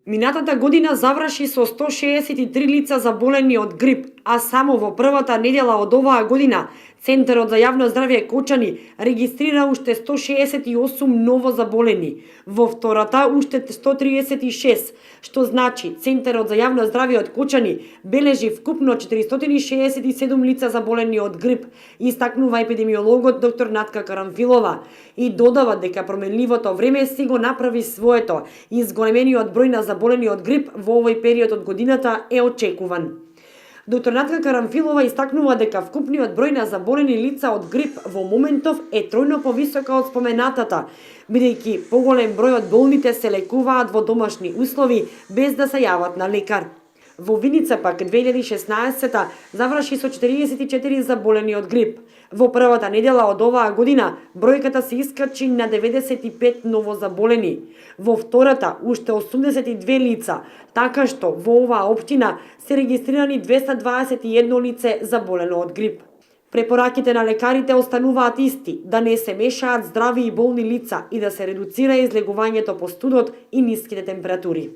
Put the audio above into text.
Минатата година заврши со 163 лица заболени од грип, а само во првата недела од оваа година Центарот за јавно здравје Кочани регистрира уште 168 ново заболени, во втората уште 136, што значи Центарот за јавно здравје од Кочани бележи вкупно 467 лица заболени од грип, истакнува епидемиологот доктор Натка Карамфилова и додава дека променливото време си го направи своето и зголемениот број на заболени од грип во овој период од годината е очекуван. Доктор Натка Карамфилова истакнува дека вкупниот број на заболени лица од грип во моментов е тројно повисока од споменатата, бидејќи поголем број од болните се лекуваат во домашни услови без да се јават на лекар. Во Виница пак 2016 заврши со 44 заболени од грип. Во првата недела од оваа година бројката се искачи на 95 ново заболени. Во втората уште 82 лица, така што во оваа општина се регистрирани 221 лице заболено од грип. Препораките на лекарите остануваат исти, да не се мешаат здрави и болни лица и да се редуцира излегувањето по студот и ниските температури.